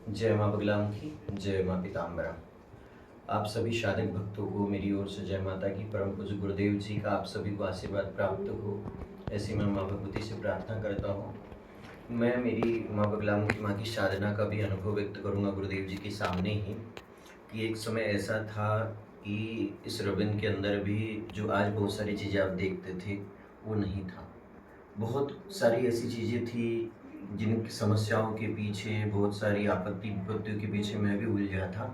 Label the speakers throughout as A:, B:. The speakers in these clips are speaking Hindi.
A: जय माँ बगलामुखी, जय माँ पीताम्बरा। आप सभी साधक भक्तों को मेरी ओर से जय माता की। परम पूज्य गुरुदेव जी का आप सभी को आशीर्वाद प्राप्त हो, ऐसी मैं माँ भगवती से प्रार्थना करता हूँ। मैं मेरी माँ बगलामुखी माँ की साधना का भी अनुभव व्यक्त करूँगा गुरुदेव जी के सामने ही, कि एक समय ऐसा था कि इस रविंद्र के अंदर भी जो आज बहुत सारी चीज़ें आप देखते थे वो नहीं था। बहुत सारी ऐसी चीज़ें थी जिन समस्याओं के पीछे, बहुत सारी आपत्ति विपत्तियों के पीछे मैं भी उलझा था।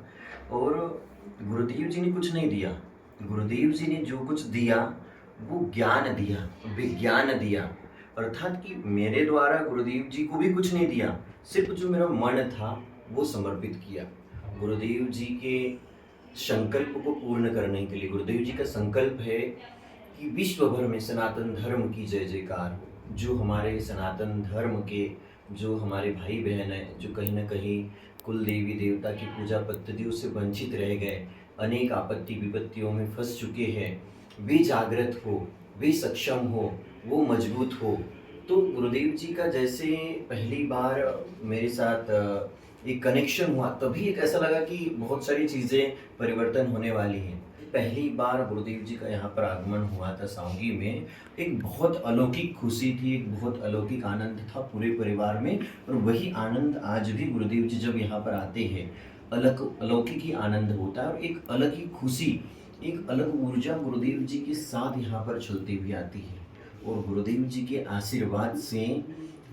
A: और गुरुदेव जी ने कुछ नहीं दिया। गुरुदेव जी ने जो कुछ दिया वो ज्ञान दिया, विज्ञान दिया। अर्थात कि मेरे द्वारा गुरुदेव जी को भी कुछ नहीं दिया, सिर्फ जो मेरा मन था वो समर्पित किया गुरुदेव जी के संकल्प को पूर्ण करने के लिए। गुरुदेव जी का संकल्प है कि विश्व भर में सनातन धर्म की जय जयकार हो। जो हमारे सनातन धर्म के जो हमारे भाई बहन हैं, जो कहीं ना कहीं कुल देवी देवता की पूजा पद्धतियों से वंचित रह गए, अनेक आपत्ति विपत्तियों में फंस चुके हैं, वे जागृत हो, वे सक्षम हो, वो मजबूत हो। तो गुरुदेव जी का जैसे पहली बार मेरे साथ एक कनेक्शन हुआ, तभी एक ऐसा लगा कि बहुत सारी चीज़ें परिवर्तन होने वाली हैं। पहली बार गुरुदेव जी का यहाँ पर आगमन हुआ था सावंगी में, एक बहुत अलौकिक खुशी थी, एक बहुत अलौकिक आनंद था पूरे परिवार में। और वही आनंद आज भी गुरुदेव जी जब यहाँ पर आते हैं, अलग अलौकिक ही आनंद होता है और एक अलग ही खुशी, एक अलग ऊर्जा गुरुदेव जी के साथ यहाँ पर चलती हुई आती है। और गुरुदेव जी के आशीर्वाद से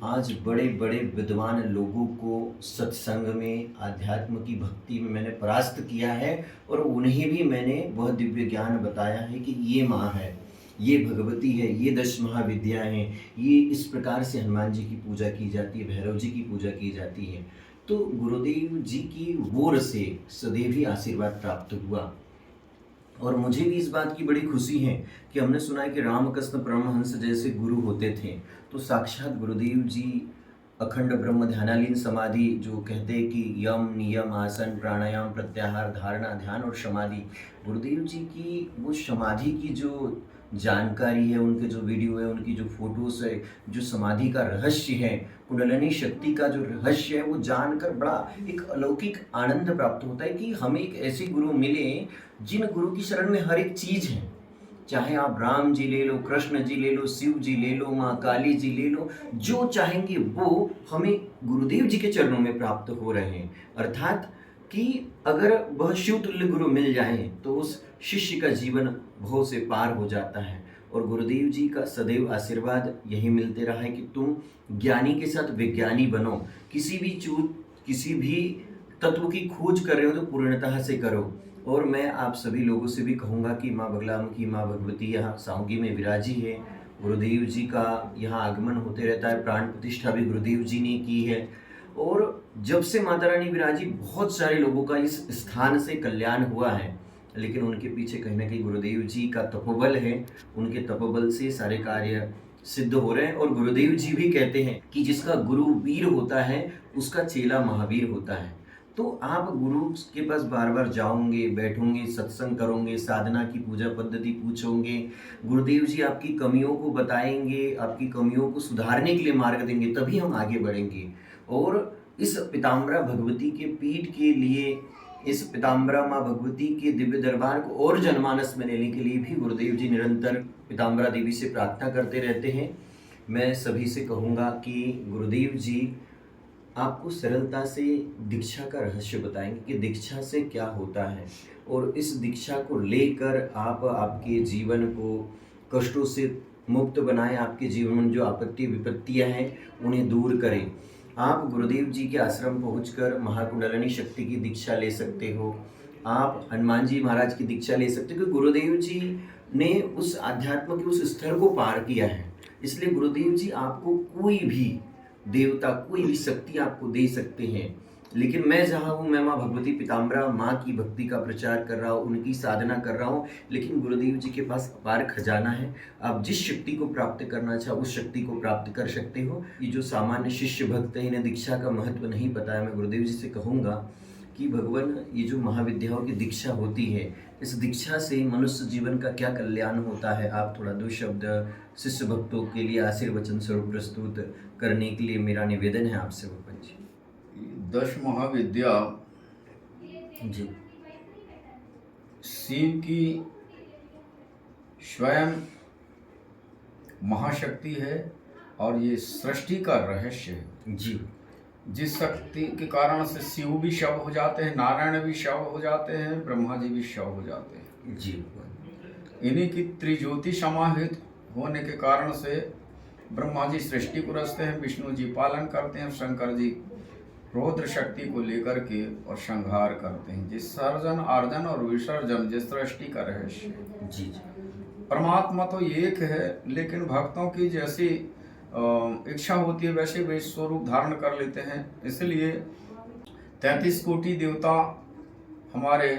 A: आज बड़े बड़े विद्वान लोगों को सत्संग में, आध्यात्म की भक्ति में मैंने परास्त किया है। और उन्हें भी मैंने वह दिव्य ज्ञान बताया है कि ये माँ है, ये भगवती है, ये 10 महाविद्या हैं, ये इस प्रकार से हनुमान जी की पूजा की जाती है, भैरव जी की पूजा की जाती है। तो गुरुदेव जी की ओर से सदैव ही आशीर्वाद प्राप्त हुआ। और मुझे भी इस बात की बड़ी खुशी है कि हमने सुना है कि रामकृष्ण परमहंस जैसे गुरु होते थे, तो साक्षात गुरुदेव जी अखंड ब्रह्म ध्यानालीन समाधि, जो कहते हैं कि यम नियम आसन प्राणायाम प्रत्याहार धारणा ध्यान और समाधि, गुरुदेव जी की वो समाधि की जो जानकारी है, उनके जो वीडियो है, उनकी जो फोटोज है, जो समाधि का रहस्य है, कुंडलिनी शक्ति का जो रहस्य है, वो जानकर बड़ा एक अलौकिक आनंद प्राप्त होता है कि हमें एक ऐसे गुरु मिले जिन गुरु की शरण में हर एक चीज है। चाहे आप राम जी ले लो, कृष्ण जी ले लो, शिव जी ले लो, माँ काली जी ले लो, जो चाहेंगे वो हमें गुरुदेव जी के चरणों में प्राप्त हो रहे हैं। अर्थात कि अगर वह शिव तुल्य गुरु मिल जाए तो उस शिष्य का जीवन भव से पार हो जाता है। और गुरुदेव जी का सदैव आशीर्वाद यही मिलते रहा है कि तुम ज्ञानी के साथ विज्ञानी बनो। किसी भी तत्व की खोज कर रहे हो तो पूर्णतः से करो। और मैं आप सभी लोगों से भी कहूँगा कि माँ बगलामुखी माँ भगवती यहाँ सावंगी में विराजी है। गुरुदेव जी का यहाँ आगमन होते रहता है, प्राण प्रतिष्ठा भी गुरुदेव जी ने की है। और जब से माता रानी विराजी, बहुत सारे लोगों का इस स्थान से कल्याण हुआ है, लेकिन उनके पीछे कहीं ना कहीं गुरुदेव जी का तपोबल है। उनके तपोबल से सारे कार्य सिद्ध हो रहे हैं। और गुरुदेव जी भी कहते हैं कि जिसका गुरु वीर होता है उसका चेला महावीर होता है। तो आप गुरु के पास बार बार जाओगे, बैठोगे, सत्संग करोगे, साधना की पूजा पद्धति पूछोगे, गुरुदेव जी आपकी कमियों को बताएंगे, आपकी कमियों को सुधारने के लिए मार्ग देंगे, तभी हम आगे बढ़ेंगे। और इस पीताम्बरा भगवती के पीठ के लिए, इस पीताम्बरा माँ भगवती के दिव्य दरबार को और जनमानस में लेने के लिए भी गुरुदेव जी निरंतर पीताम्बरा देवी से प्रार्थना करते रहते हैं। मैं सभी से कहूँगा कि गुरुदेव जी आपको सरलता से दीक्षा का रहस्य बताएंगे कि दीक्षा से क्या होता है, और इस दीक्षा को लेकर आप आपके जीवन को कष्टों से मुक्त बनाएं, आपके जीवन में जो आपत्ति विपत्तियां हैं उन्हें दूर करें। आप गुरुदेव जी के आश्रम पहुंचकर महाकुंडलिनी शक्ति की दीक्षा ले सकते हो, आप हनुमान जी महाराज की दीक्षा ले सकते हो, क्योंकि गुरुदेव जी ने उस अध्यात्म के उस स्तर को पार किया है। इसलिए गुरुदेव जी आपको कोई भी देवता, कोई भी शक्ति आपको दे सकते हैं। लेकिन मैं जहाँ हूँ, मैं माँ भगवती पीताम्बरा माँ की भक्ति का प्रचार कर रहा हूँ, उनकी साधना कर रहा हूँ। लेकिन गुरुदेव जी के पास अपार खजाना है। आप जिस शक्ति को प्राप्त करना चाहो उस शक्ति को प्राप्त कर सकते हो। ये जो सामान्य शिष्य भक्त है, इन्हें दीक्षा का महत्व नहीं पता है। मैं गुरुदेव जी से कहूँगा कि भगवान, ये जो महाविद्याओं की दीक्षा होती है, इस दीक्षा से मनुष्य जीवन का क्या कल्याण होता है, आप थोड़ा दो शब्द शिष्य भक्तों के लिए आशीर्वचन स्वरूप प्रस्तुत करने के लिए मेरा निवेदन है आपसे भगवान जी।
B: दश महाविद्या
A: जी
B: शिव की स्वयं महाशक्ति है और ये सृष्टि का रहस्य है।
A: जी
B: जिस शक्ति के कारण से शिव भी शव हो जाते हैं, नारायण भी शव हो जाते हैं, ब्रह्मा जी भी शव हो जाते हैं।
A: जी
B: इन्हीं की त्रिज्योति समाहित होने के कारण से ब्रह्मा जी सृष्टि को रचते हैं, विष्णु जी पालन करते हैं, शंकर जी रौद्र शक्ति को लेकर के और संहार करते हैं। जिस सर्जन अर्जन और विसर्जन जिस सृष्टि का रहस्य है।
A: जी
B: परमात्मा तो एक है, लेकिन भक्तों की जैसी इच्छा होती है वैसे वे स्वरूप धारण कर लेते हैं। इसलिए 33 कोटि देवता हमारे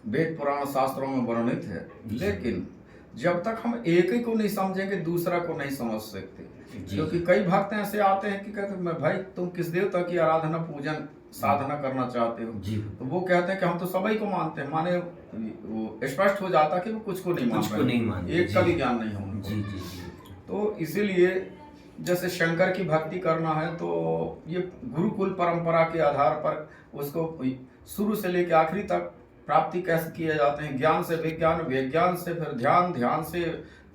B: वेद पुराण शास्त्रों में वर्णित है, लेकिन जब तक हम एक ही को नहीं समझेंगे दूसरा को नहीं समझ सकते। क्योंकि कई भक्त ऐसे आते हैं कि कहते हैं भाई तुम किस देवता की आराधना पूजन साधना करना चाहते हो
A: जी।
B: तो वो कहते हैं कि हम तो सभी को मानते हैं। माने वो स्पष्ट हो जाता कि वो कुछ को नहीं मानते, एक का भी ज्ञान नहीं है उनको।
A: जी जी जी।
B: तो इसीलिए जैसे शंकर की भक्ति करना है तो ये गुरुकुल परंपरा के आधार पर उसको शुरू से लेकर आखिरी तक प्राप्ति कैसे किए जाते हैं। ज्ञान से विज्ञान, विज्ञान से फिर ध्यान, ध्यान से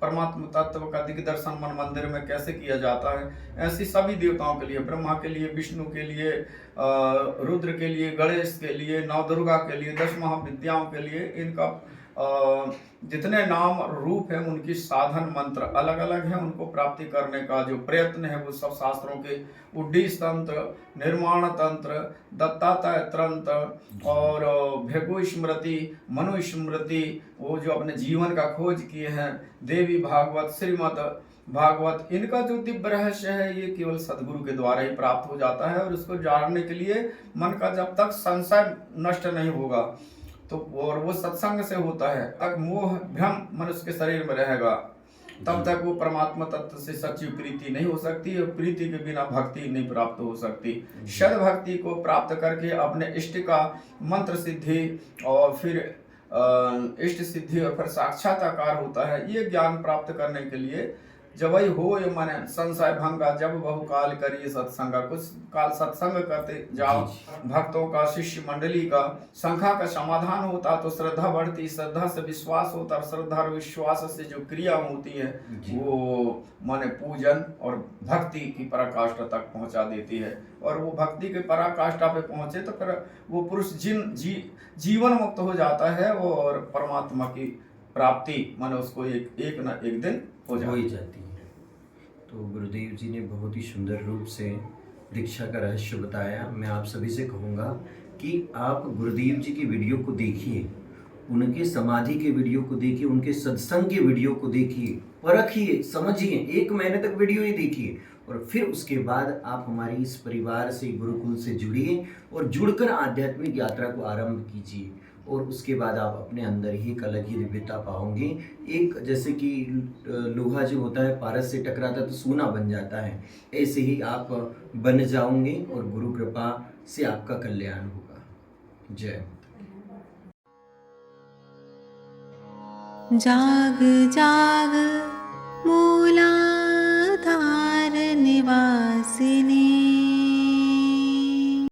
B: परमात्मा तत्व का दिग्दर्शन मन मंदिर में कैसे किया जाता है। ऐसी सभी देवताओं के लिए, ब्रह्मा के लिए, विष्णु के लिए, रुद्र के लिए, गणेश के लिए, नवदुर्गा के लिए, 10 महाविद्याओं के लिए इनका जितने नाम और रूप है उनकी साधन मंत्र अलग अलग है। उनको प्राप्ति करने का जो प्रयत्न है वो सब शास्त्रों के उड्डीस तंत्र, निर्माण तंत्र, दत्तात्रेय तंत्र और भृगु स्मृति, मनु स्मृति, वो जो अपने जीवन का खोज किए हैं, देवी भागवत, श्रीमद भागवत, इनका जो दिव्य रहस्य है ये केवल सदगुरु के द्वारा ही प्राप्त हो जाता है। और उसको जानने के लिए मन का जब तक संशय नष्ट नहीं होगा तो और वो सत्संग से होता है, तक मोह भ्रम मनुष्य के शरीर में रहेगा, तब तक वो परमात्मा तत्व से सच्ची प्रीति नहीं हो सकती। और प्रीति के बिना भक्ति नहीं प्राप्त हो सकती। सद भक्ति को प्राप्त करके अपने इष्ट का मंत्र सिद्धि और फिर इष्ट सिद्धि और फिर साक्षात्कार होता है। ये ज्ञान प्राप्त करने के लिए जब ही हो ये माने संशय भंगा, जब बहु काल करिए सत्संगा, कुछ काल सत्संग करते जाओ, भक्तों का, शिष्य मंडली का, शंका का समाधान होता तो श्रद्धा बढ़ती, श्रद्धा से विश्वास होता, श्रद्धा और विश्वास से जो क्रिया होती है वो माने पूजन और भक्ति की पराकाष्ठा तक पहुंचा देती है। और वो भक्ति के पराकाष्ठा पे पहुंचे तो फिर वो पुरुष जीवन मुक्त हो जाता है और परमात्मा की प्राप्ति माने उसको एक न एक दिन हो जाती है।
A: तो गुरुदेव जी ने बहुत ही सुंदर रूप से दीक्षा का रहस्य बताया। मैं आप सभी से कहूँगा कि आप गुरुदेव जी की वीडियो को देखिए, उनके समाधि के वीडियो को देखिए, उनके सत्संग के वीडियो को देखिए, परखिए, समझिए, 1 महीने तक वीडियो ही देखिए और फिर उसके बाद आप हमारी इस परिवार से, गुरुकुल से जुड़िए और जुड़कर आध्यात्मिक यात्रा को आरंभ कीजिए। और उसके बाद आप अपने अंदर ही एक अलग ही दिव्यता पाओगे। एक जैसे कि लोहा जो होता है पारस से टकराता है तो सोना बन जाता है, ऐसे ही आप बन जाओगे और गुरु कृपा से आपका कल्याण होगा। जय।
C: जाग जाग